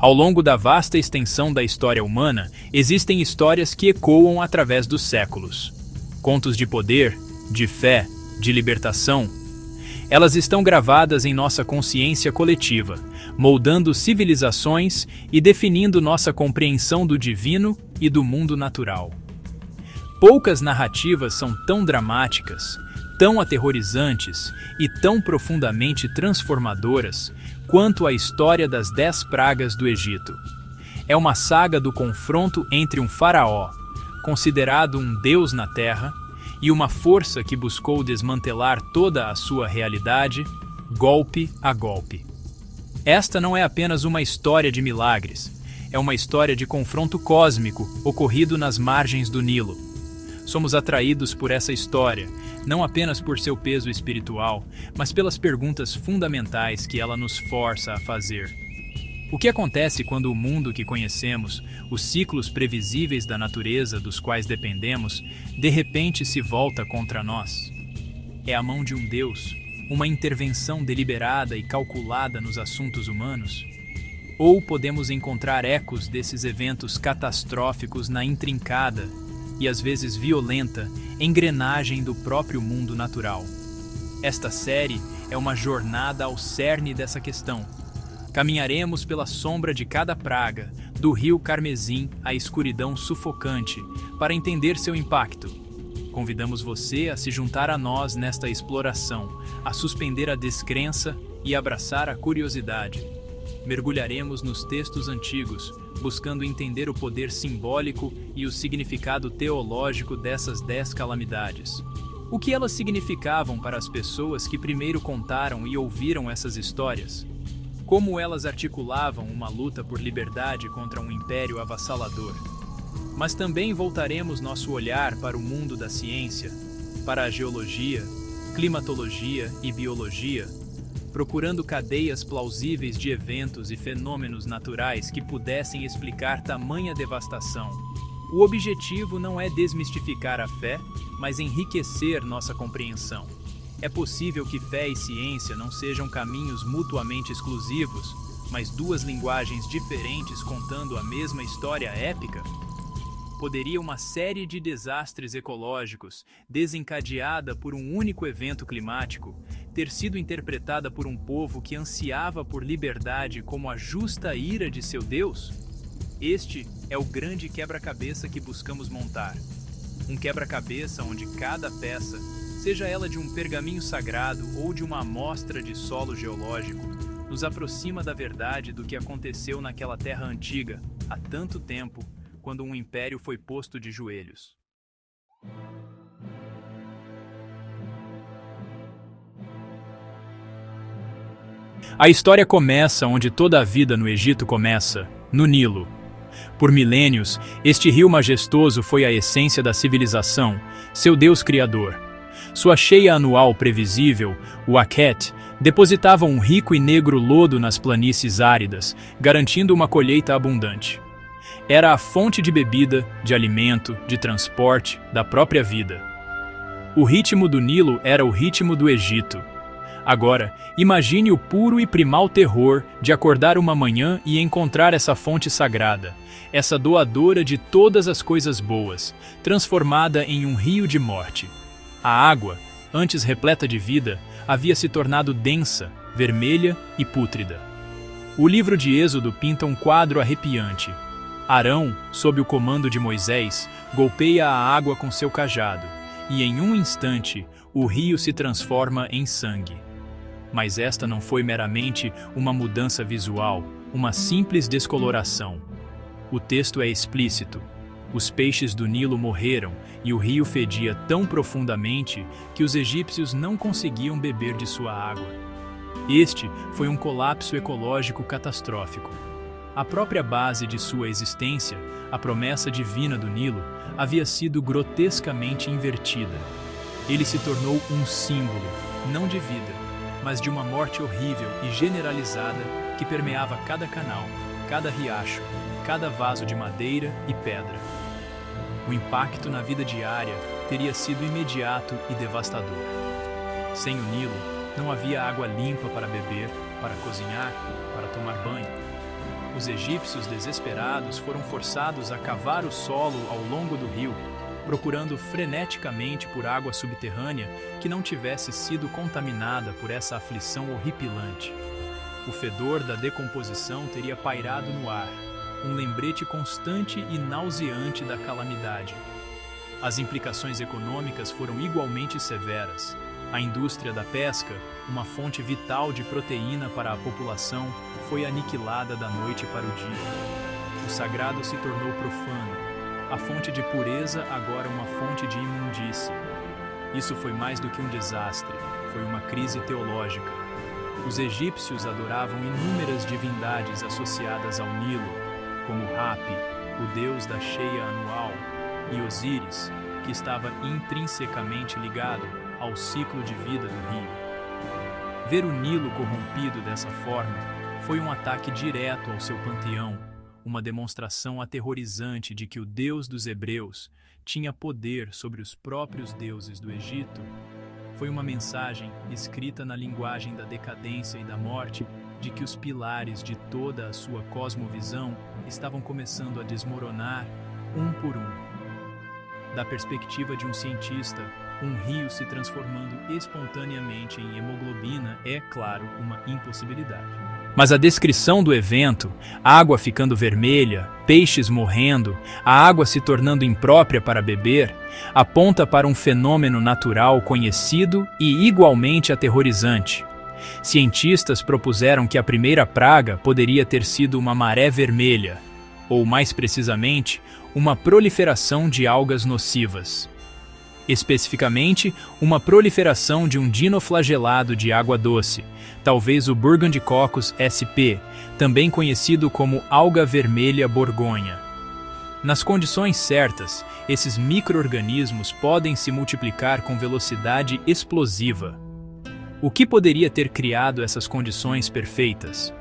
Ao longo da vasta extensão da história humana, existem histórias que ecoam através dos séculos. Contos de poder, de fé, de libertação. Elas estão gravadas em nossa consciência coletiva, moldando civilizações e definindo nossa compreensão do divino e do mundo natural. Poucas narrativas são tão dramáticas, tão aterrorizantes e tão profundamente transformadoras quanto a história das 10 pragas do Egito. É uma saga do confronto entre um faraó, considerado um deus na terra, e uma força que buscou desmantelar toda a sua realidade, golpe a golpe. Esta não é apenas uma história de milagres, é uma história de confronto cósmico ocorrido nas margens do Nilo. Somos atraídos por essa história, não apenas por seu peso espiritual, mas pelas perguntas fundamentais que ela nos força a fazer. O que acontece quando o mundo que conhecemos, os ciclos previsíveis da natureza dos quais dependemos, de repente se volta contra nós? É a mão de um Deus, uma intervenção deliberada e calculada nos assuntos humanos? Ou podemos encontrar ecos desses eventos catastróficos na intrincada e às vezes violenta engrenagem do próprio mundo natural? Esta série é uma jornada ao cerne dessa questão. Caminharemos pela sombra de cada praga, do rio carmesim à escuridão sufocante, para entender seu impacto. Convidamos você a se juntar a nós nesta exploração, a suspender a descrença e abraçar a curiosidade. Mergulharemos nos textos antigos, buscando entender o poder simbólico e o significado teológico dessas 10 calamidades. O que elas significavam para as pessoas que primeiro contaram e ouviram essas histórias? Como elas articulavam uma luta por liberdade contra um império avassalador. Mas também voltaremos nosso olhar para o mundo da ciência, para a geologia, climatologia e biologia, procurando cadeias plausíveis de eventos e fenômenos naturais que pudessem explicar tamanha devastação. O objetivo não é desmistificar a fé, mas enriquecer nossa compreensão. É possível que fé e ciência não sejam caminhos mutuamente exclusivos, mas duas linguagens diferentes contando a mesma história épica? Poderia uma série de desastres ecológicos, desencadeada por um único evento climático, ter sido interpretada por um povo que ansiava por liberdade como a justa ira de seu Deus? Este é o grande quebra-cabeça que buscamos montar. Um quebra-cabeça onde cada peça, seja ela de um pergaminho sagrado ou de uma amostra de solo geológico, nos aproxima da verdade do que aconteceu naquela terra antiga, há tanto tempo, quando um império foi posto de joelhos. A história começa onde toda a vida no Egito começa, no Nilo. Por milênios, este rio majestoso foi a essência da civilização, seu Deus criador. Sua cheia anual previsível, o Akhet, depositava um rico e negro lodo nas planícies áridas, garantindo uma colheita abundante. Era a fonte de bebida, de alimento, de transporte, da própria vida. O ritmo do Nilo era o ritmo do Egito. Agora, imagine o puro e primal terror de acordar uma manhã e encontrar essa fonte sagrada, essa doadora de todas as coisas boas, transformada em um rio de morte. A água, antes repleta de vida, havia se tornado densa, vermelha e pútrida. O livro de Êxodo pinta um quadro arrepiante. Arão, sob o comando de Moisés, golpeia a água com seu cajado, e em um instante, o rio se transforma em sangue. Mas esta não foi meramente uma mudança visual, uma simples descoloração. O texto é explícito. Os peixes do Nilo morreram e o rio fedia tão profundamente que os egípcios não conseguiam beber de sua água. Este foi um colapso ecológico catastrófico. A própria base de sua existência, a promessa divina do Nilo, havia sido grotescamente invertida. Ele se tornou um símbolo, não de vida, mas de uma morte horrível e generalizada que permeava cada canal, cada riacho, cada vaso de madeira e pedra. O impacto na vida diária teria sido imediato e devastador. Sem o Nilo, não havia água limpa para beber, para cozinhar, para tomar banho. Os egípcios desesperados foram forçados a cavar o solo ao longo do rio, procurando freneticamente por água subterrânea que não tivesse sido contaminada por essa aflição horripilante. O fedor da decomposição teria pairado no ar, um lembrete constante e nauseante da calamidade. As implicações econômicas foram igualmente severas. A indústria da pesca, uma fonte vital de proteína para a população, foi aniquilada da noite para o dia. O sagrado se tornou profano. A fonte de pureza agora uma fonte de imundície. Isso foi mais do que um desastre, foi uma crise teológica. Os egípcios adoravam inúmeras divindades associadas ao Nilo, como Hapi, o deus da cheia anual, e Osíris, que estava intrinsecamente ligado ao ciclo de vida do rio. Ver o Nilo corrompido dessa forma foi um ataque direto ao seu panteão, uma demonstração aterrorizante de que o Deus dos Hebreus tinha poder sobre os próprios deuses do Egito. Foi uma mensagem escrita na linguagem da decadência e da morte, de que os pilares de toda a sua cosmovisão estavam começando a desmoronar um por um. Da perspectiva de um cientista, um rio se transformando espontaneamente em hemoglobina é, claro, uma impossibilidade. Mas a descrição do evento, água ficando vermelha, peixes morrendo, a água se tornando imprópria para beber, aponta para um fenômeno natural conhecido e igualmente aterrorizante. Cientistas propuseram que a primeira praga poderia ter sido uma maré vermelha, ou mais precisamente, uma proliferação de algas nocivas. Especificamente, uma proliferação de um dinoflagelado de água doce, talvez o Burgundicoccus sp, também conhecido como alga vermelha borgonha. Nas condições certas, esses micro-organismos podem se multiplicar com velocidade explosiva. O que poderia ter criado essas condições perfeitas?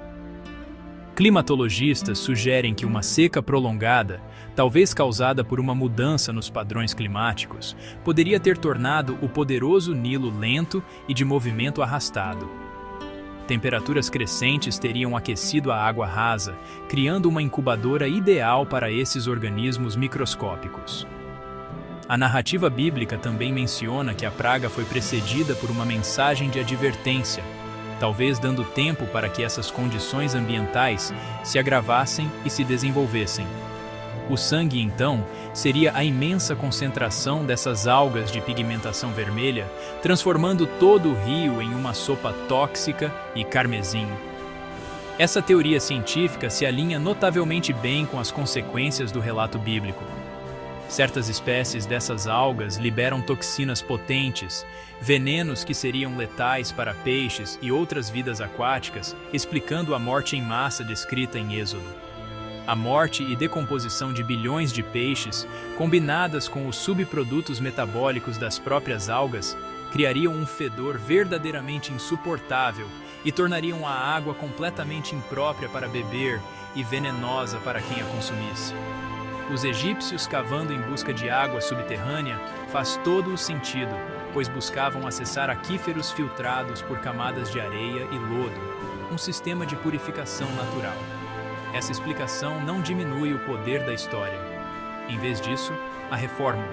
Climatologistas sugerem que uma seca prolongada, talvez causada por uma mudança nos padrões climáticos, poderia ter tornado o poderoso Nilo lento e de movimento arrastado. Temperaturas crescentes teriam aquecido a água rasa, criando uma incubadora ideal para esses organismos microscópicos. A narrativa bíblica também menciona que a praga foi precedida por uma mensagem de advertência, talvez dando tempo para que essas condições ambientais se agravassem e se desenvolvessem. O sangue, então, seria a imensa concentração dessas algas de pigmentação vermelha, transformando todo o rio em uma sopa tóxica e carmesim. Essa teoria científica se alinha notavelmente bem com as consequências do relato bíblico. Certas espécies dessas algas liberam toxinas potentes, venenos que seriam letais para peixes e outras vidas aquáticas, explicando a morte em massa descrita em Êxodo. A morte e decomposição de bilhões de peixes, combinadas com os subprodutos metabólicos das próprias algas, criariam um fedor verdadeiramente insuportável e tornariam a água completamente imprópria para beber e venenosa para quem a consumisse. Os egípcios cavando em busca de água subterrânea faz todo o sentido, pois buscavam acessar aquíferos filtrados por camadas de areia e lodo, um sistema de purificação natural. Essa explicação não diminui o poder da história. Em vez disso, a reforma.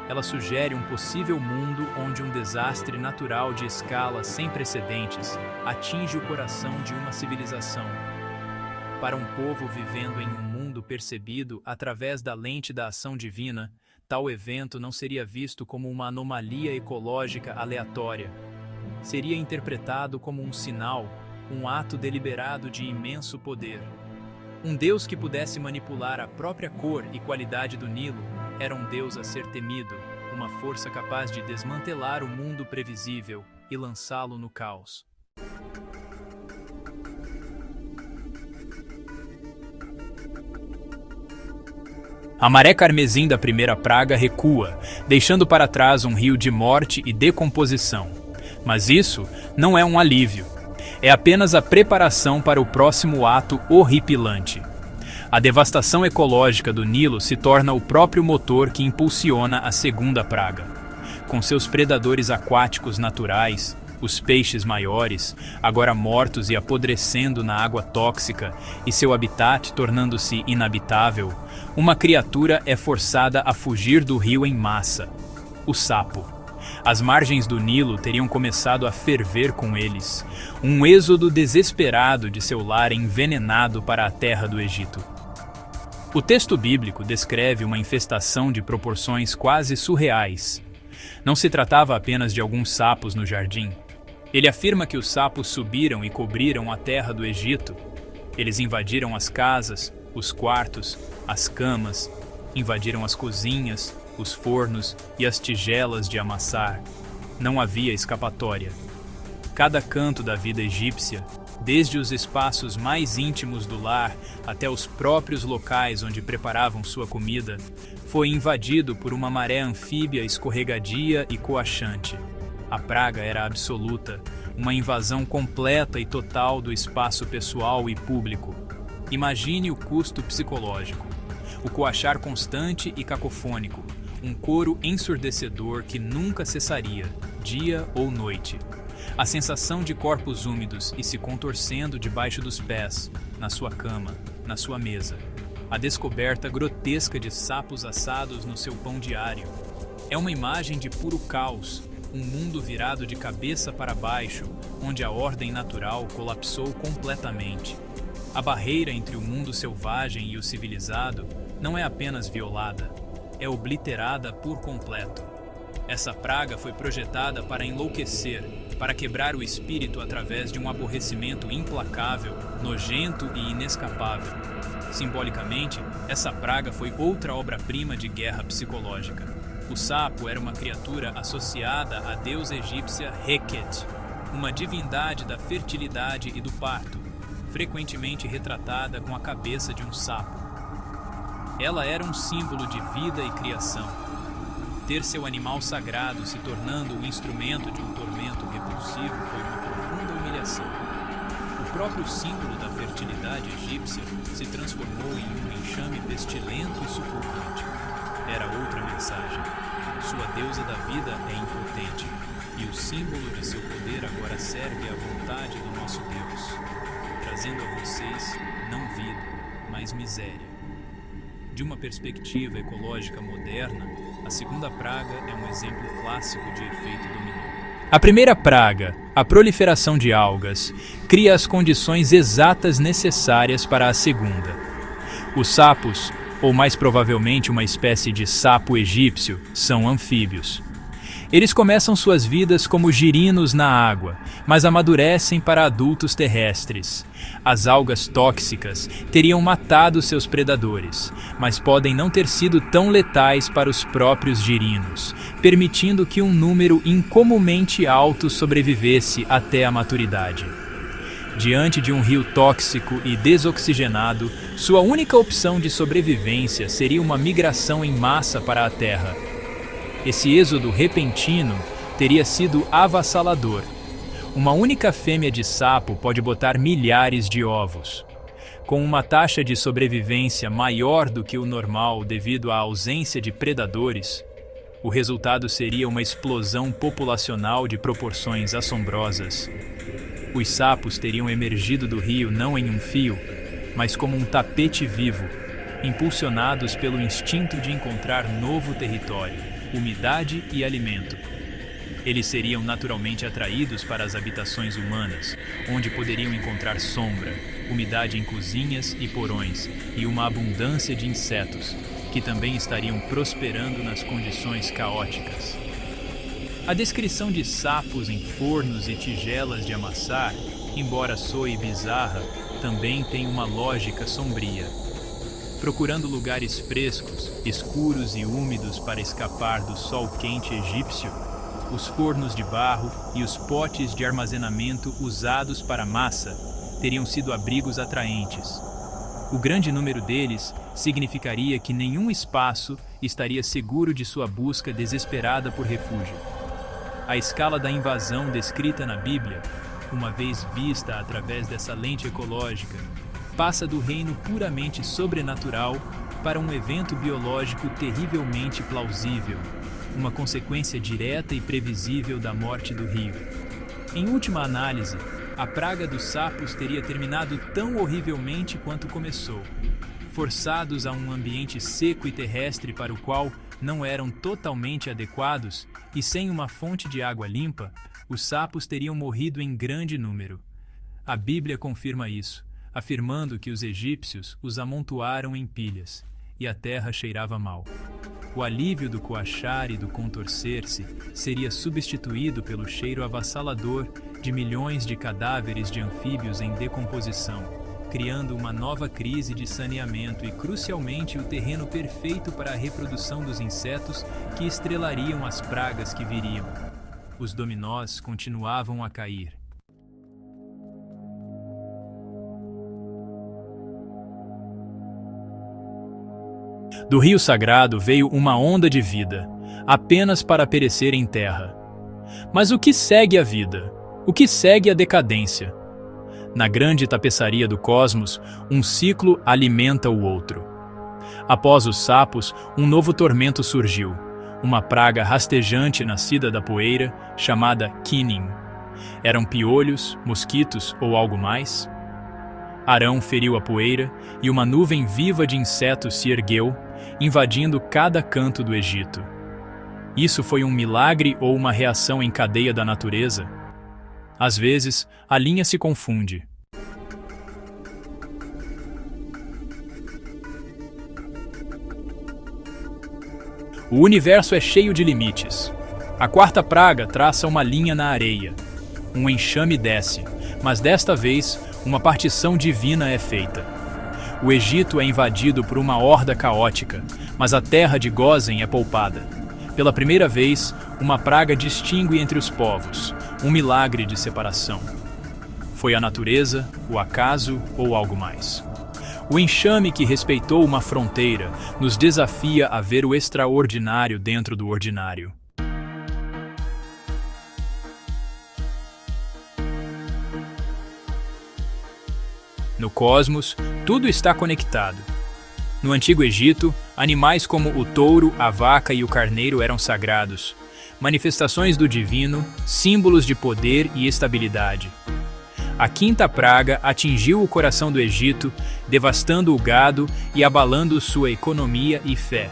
Ela sugere um possível mundo onde um desastre natural de escala sem precedentes atinge o coração de uma civilização. Para um povo vivendo em um mundo percebido através da lente da ação divina, tal evento não seria visto como uma anomalia ecológica aleatória. Seria interpretado como um sinal, um ato deliberado de imenso poder. Um Deus que pudesse manipular a própria cor e qualidade do Nilo era um Deus a ser temido, uma força capaz de desmantelar o mundo previsível e lançá-lo no caos. A maré carmesim da primeira praga recua, deixando para trás um rio de morte e decomposição. Mas isso não é um alívio. É apenas a preparação para o próximo ato horripilante. A devastação ecológica do Nilo se torna o próprio motor que impulsiona a segunda praga. Com seus predadores aquáticos naturais, Os peixes maiores, agora mortos e apodrecendo na água tóxica e seu habitat tornando-se inabitável, uma criatura é forçada a fugir do rio em massa: o sapo. As margens do Nilo teriam começado a ferver com eles, um êxodo desesperado de seu lar envenenado para a terra do Egito. O texto bíblico descreve uma infestação de proporções quase surreais. Não se tratava apenas de alguns sapos no jardim. Ele afirma que os sapos subiram e cobriram a terra do Egito. Eles invadiram as casas, os quartos, as camas, invadiram as cozinhas, os fornos e as tigelas de amassar. Não havia escapatória. Cada canto da vida egípcia, desde os espaços mais íntimos do lar até os próprios locais onde preparavam sua comida, foi invadido por uma maré anfíbia escorregadia e coaxante. A praga era absoluta, uma invasão completa e total do espaço pessoal e público. Imagine o custo psicológico. O coaxar constante e cacofônico, um coro ensurdecedor que nunca cessaria, dia ou noite. A sensação de corpos úmidos e se contorcendo debaixo dos pés, na sua cama, na sua mesa. A descoberta grotesca de sapos assados no seu pão diário. É uma imagem de puro caos, um mundo virado de cabeça para baixo, onde a ordem natural colapsou completamente. A barreira entre o mundo selvagem e o civilizado não é apenas violada, é obliterada por completo. Essa praga foi projetada para enlouquecer, para quebrar o espírito através de um aborrecimento implacável, nojento e inescapável. Simbolicamente, essa praga foi outra obra-prima de guerra psicológica. O sapo era uma criatura associada à deusa egípcia Heket, uma divindade da fertilidade e do parto, frequentemente retratada com a cabeça de um sapo. Ela era um símbolo de vida e criação. Ter seu animal sagrado se tornando o instrumento de um tormento repulsivo foi uma profunda humilhação. O próprio símbolo da fertilidade egípcia se transformou em um enxame pestilento e sufocante. Era outra mensagem. Sua deusa da vida é impotente, e o símbolo de seu poder agora serve à vontade do nosso Deus, trazendo a vocês não vida, mas miséria. De uma perspectiva ecológica moderna, a segunda praga é um exemplo clássico de efeito dominó. A primeira praga, a proliferação de algas, cria as condições exatas necessárias para a segunda. Os sapos, ou mais provavelmente uma espécie de sapo egípcio, são anfíbios. Eles começam suas vidas como girinos na água, mas amadurecem para adultos terrestres. As algas tóxicas teriam matado seus predadores, mas podem não ter sido tão letais para os próprios girinos, permitindo que um número incomumente alto sobrevivesse até a maturidade. Diante de um rio tóxico e desoxigenado, sua única opção de sobrevivência seria uma migração em massa para a Terra. Esse êxodo repentino teria sido avassalador. Uma única fêmea de sapo pode botar milhares de ovos. Com uma taxa de sobrevivência maior do que o normal devido à ausência de predadores, o resultado seria uma explosão populacional de proporções assombrosas. Os sapos teriam emergido do rio não em um fio, mas como um tapete vivo, impulsionados pelo instinto de encontrar novo território, umidade e alimento. Eles seriam naturalmente atraídos para as habitações humanas, onde poderiam encontrar sombra, umidade em cozinhas e porões e uma abundância de insetos, que também estariam prosperando nas condições caóticas. A descrição de sapos em fornos e tigelas de amassar, embora soe bizarra, também tem uma lógica sombria. Procurando lugares frescos, escuros e úmidos para escapar do sol quente egípcio, os fornos de barro e os potes de armazenamento usados para massa teriam sido abrigos atraentes. O grande número deles significaria que nenhum espaço estaria seguro de sua busca desesperada por refúgio. A escala da invasão descrita na Bíblia, uma vez vista através dessa lente ecológica, passa do reino puramente sobrenatural para um evento biológico terrivelmente plausível, uma consequência direta e previsível da morte do rio. Em última análise, a praga dos sapos teria terminado tão horrivelmente quanto começou. Forçados a um ambiente seco e terrestre para o qual não eram totalmente adequados e sem uma fonte de água limpa, os sapos teriam morrido em grande número. A Bíblia confirma isso, afirmando que os egípcios os amontoaram em pilhas, e a terra cheirava mal. O alívio do coachar e do contorcer-se seria substituído pelo cheiro avassalador de milhões de cadáveres de anfíbios em decomposição, criando uma nova crise de saneamento e, crucialmente, o terreno perfeito para a reprodução dos insetos que estrelariam as pragas que viriam. Os dominós continuavam a cair. Do rio sagrado veio uma onda de vida, apenas para perecer em terra. Mas o que segue a vida? O que segue a decadência? Na grande tapeçaria do cosmos, um ciclo alimenta o outro. Após os sapos, um novo tormento surgiu, uma praga rastejante nascida da poeira, chamada Quinin. Eram piolhos, mosquitos ou algo mais? Arão feriu a poeira e uma nuvem viva de insetos se ergueu, invadindo cada canto do Egito. Isso foi um milagre ou uma reação em cadeia da natureza? Às vezes, a linha se confunde. O universo é cheio de limites. A quarta praga traça uma linha na areia. Um enxame desce, mas desta vez, uma partição divina é feita. O Egito é invadido por uma horda caótica, mas a terra de Gósen é poupada. Pela primeira vez, uma praga distingue entre os povos, um milagre de separação. Foi a natureza, o acaso ou algo mais? O enxame que respeitou uma fronteira nos desafia a ver o extraordinário dentro do ordinário. No cosmos, tudo está conectado. No Antigo Egito, animais como o touro, a vaca e o carneiro eram sagrados, manifestações do divino, símbolos de poder e estabilidade. A quinta praga atingiu o coração do Egito, devastando o gado e abalando sua economia e fé.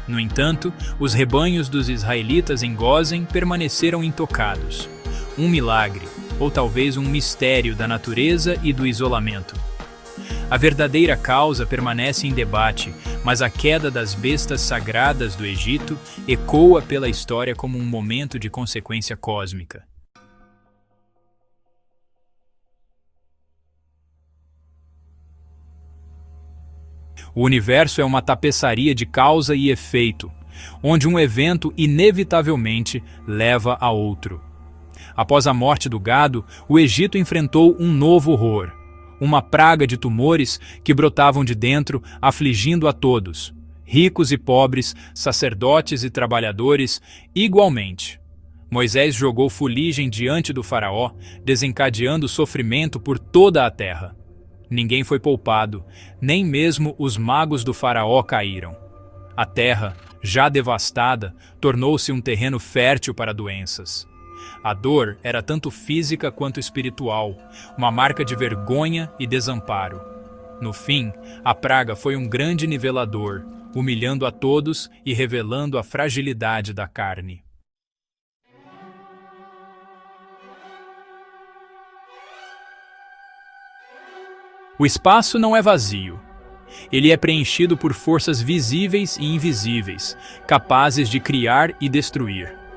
No entanto, os rebanhos dos israelitas em Gósen permaneceram intocados. Um milagre, ou talvez um mistério da natureza e do isolamento. A verdadeira causa permanece em debate, mas a queda das bestas sagradas do Egito ecoa pela história como um momento de consequência cósmica. O universo é uma tapeçaria de causa e efeito, onde um evento inevitavelmente leva a outro. Após a morte do gado, o Egito enfrentou um novo horror, uma praga de tumores que brotavam de dentro, afligindo a todos, ricos e pobres, sacerdotes e trabalhadores, igualmente. Moisés jogou fuligem diante do faraó, desencadeando sofrimento por toda a terra. Ninguém foi poupado, nem mesmo os magos do faraó caíram. A terra, já devastada, tornou-se um terreno fértil para doenças. A dor era tanto física quanto espiritual, uma marca de vergonha e desamparo. No fim, a praga foi um grande nivelador, humilhando a todos e revelando a fragilidade da carne. O espaço não é vazio. Ele é preenchido por forças visíveis e invisíveis, capazes de criar e destruir.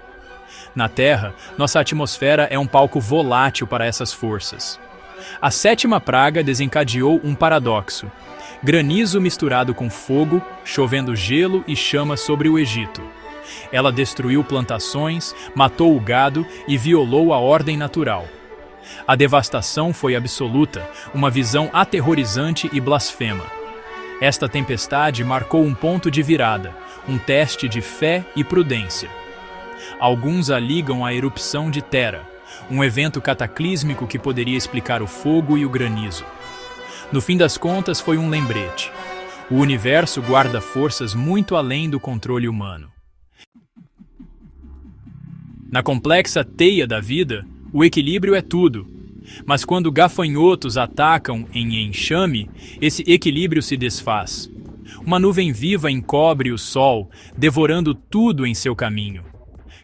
Na Terra, nossa atmosfera é um palco volátil para essas forças. A sétima praga desencadeou um paradoxo: granizo misturado com fogo, chovendo gelo e chamas sobre o Egito. Ela destruiu plantações, matou o gado e violou a ordem natural. A devastação foi absoluta, uma visão aterrorizante e blasfema. Esta tempestade marcou um ponto de virada, um teste de fé e prudência. Alguns a ligam à erupção de Tera, um evento cataclísmico que poderia explicar o fogo e o granizo. No fim das contas, foi um lembrete. O universo guarda forças muito além do controle humano. Na complexa teia da vida, O equilíbrio é tudo. Mas quando gafanhotos atacam em enxame, esse equilíbrio se desfaz. Uma nuvem viva encobre o sol, devorando tudo em seu caminho.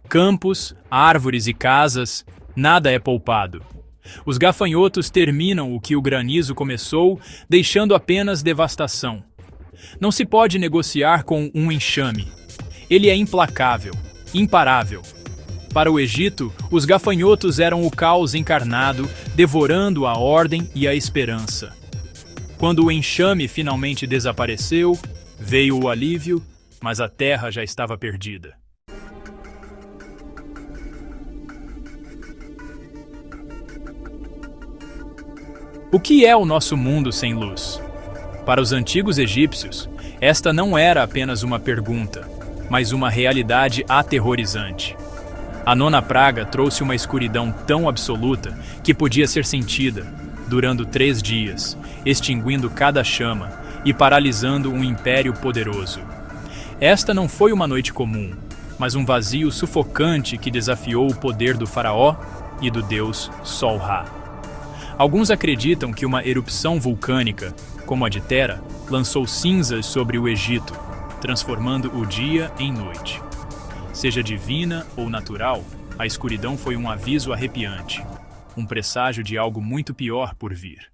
Campos, árvores e casas, nada é poupado. Os gafanhotos terminam o que o granizo começou, deixando apenas devastação. Não se pode negociar com um enxame. Ele é implacável, imparável. Para o Egito, os gafanhotos eram o caos encarnado, devorando a ordem e a esperança. Quando o enxame finalmente desapareceu, veio o alívio, mas a terra já estava perdida. O que é o nosso mundo sem luz? Para os antigos egípcios, esta não era apenas uma pergunta, mas uma realidade aterrorizante. A nona praga trouxe uma escuridão tão absoluta que podia ser sentida, durando 3 dias, extinguindo cada chama e paralisando um império poderoso. Esta não foi uma noite comum, mas um vazio sufocante que desafiou o poder do faraó e do deus Sol-Ra. Alguns acreditam que uma erupção vulcânica, como a de Tera, lançou cinzas sobre o Egito, transformando o dia em noite. Seja divina ou natural, a escuridão foi um aviso arrepiante, um presságio de algo muito pior por vir.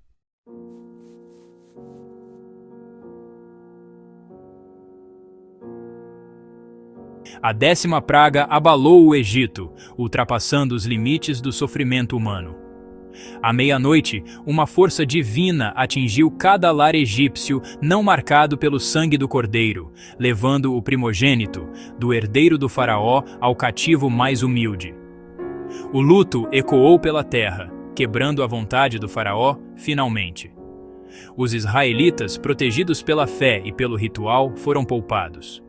A 10ª praga abalou o Egito, ultrapassando os limites do sofrimento humano. À meia-noite, uma força divina atingiu cada lar egípcio não marcado pelo sangue do cordeiro, levando o primogênito, do herdeiro do faraó, ao cativo mais humilde. O luto ecoou pela terra, quebrando a vontade do faraó, finalmente. Os israelitas, protegidos pela fé e pelo ritual, foram poupados.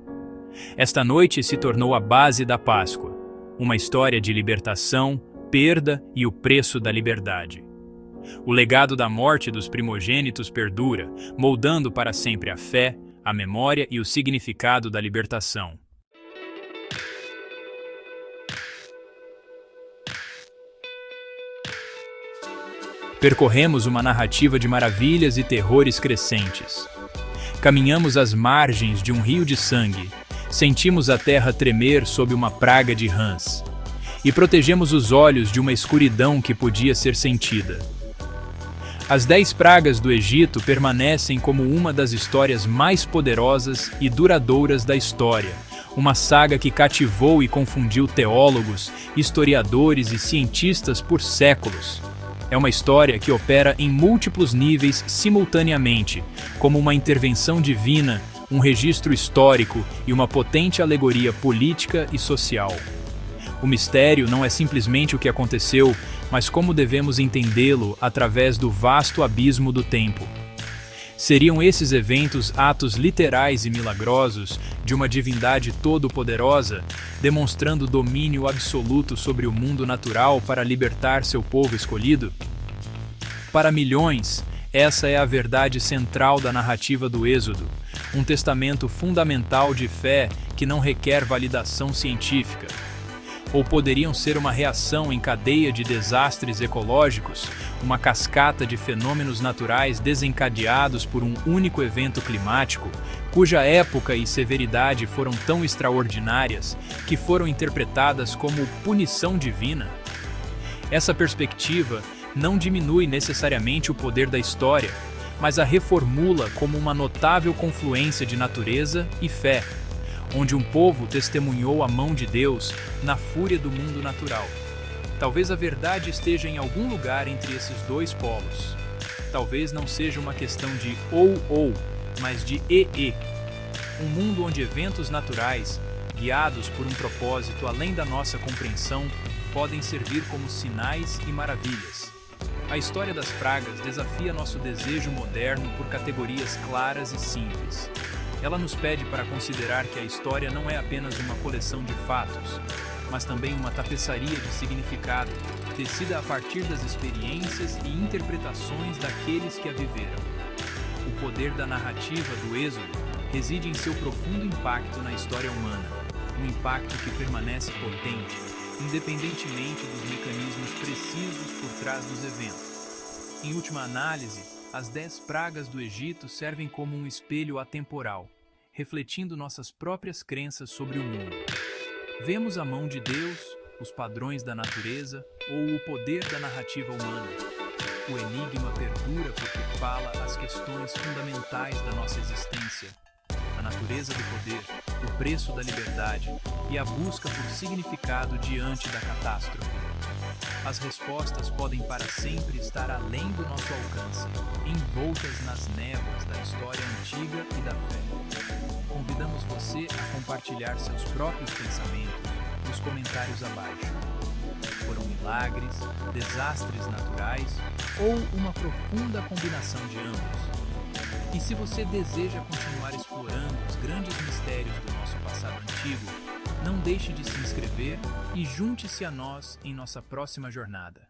Esta noite se tornou a base da Páscoa, uma história de libertação, perda e o preço da liberdade. O legado da morte dos primogênitos perdura, moldando para sempre a fé, a memória e o significado da libertação. Percorremos uma narrativa de maravilhas e terrores crescentes. Caminhamos às margens de um rio de sangue, sentimos a terra tremer sob uma praga de rãs, e protegemos os olhos de uma escuridão que podia ser sentida. As 10 pragas do Egito permanecem como uma das histórias mais poderosas e duradouras da história, uma saga que cativou e confundiu teólogos, historiadores e cientistas por séculos. É uma história que opera em múltiplos níveis simultaneamente, como uma intervenção divina, um registro histórico e uma potente alegoria política e social. O mistério não é simplesmente o que aconteceu, mas como devemos entendê-lo através do vasto abismo do tempo. Seriam esses eventos atos literais e milagrosos de uma divindade todo-poderosa, demonstrando domínio absoluto sobre o mundo natural para libertar seu povo escolhido? Para milhões, essa é a verdade central da narrativa do Êxodo, um testamento fundamental de fé que não requer validação científica. Ou poderiam ser uma reação em cadeia de desastres ecológicos, uma cascata de fenômenos naturais desencadeados por um único evento climático, cuja época e severidade foram tão extraordinárias que foram interpretadas como punição divina? Essa perspectiva não diminui necessariamente o poder da história, mas a reformula como uma notável confluência de natureza e fé, onde um povo testemunhou a mão de Deus na fúria do mundo natural. Talvez a verdade esteja em algum lugar entre esses dois polos. Talvez não seja uma questão de ou, mas de e. Um mundo onde eventos naturais, guiados por um propósito além da nossa compreensão, podem servir como sinais e maravilhas. A história das pragas desafia nosso desejo moderno por categorias claras e simples. Ela nos pede para considerar que a história não é apenas uma coleção de fatos, mas também uma tapeçaria de significado, tecida a partir das experiências e interpretações daqueles que a viveram. O poder da narrativa do Êxodo reside em seu profundo impacto na história humana, um impacto que permanece potente, independentemente dos mecanismos precisos trás dos eventos. Em última análise, as 10 pragas do Egito servem como um espelho atemporal, refletindo nossas próprias crenças sobre o mundo. Vemos a mão de Deus, os padrões da natureza ou o poder da narrativa humana. O enigma perdura porque fala as questões fundamentais da nossa existência: a natureza do poder, o preço da liberdade e a busca por significado diante da catástrofe. As respostas podem para sempre estar além do nosso alcance, envoltas nas névoas da história antiga e da fé. Convidamos você a compartilhar seus próprios pensamentos nos comentários abaixo. Foram milagres, desastres naturais ou uma profunda combinação de ambos? E se você deseja continuar explorando os grandes mistérios do nosso passado antigo, não deixe de se inscrever e junte-se a nós em nossa próxima jornada.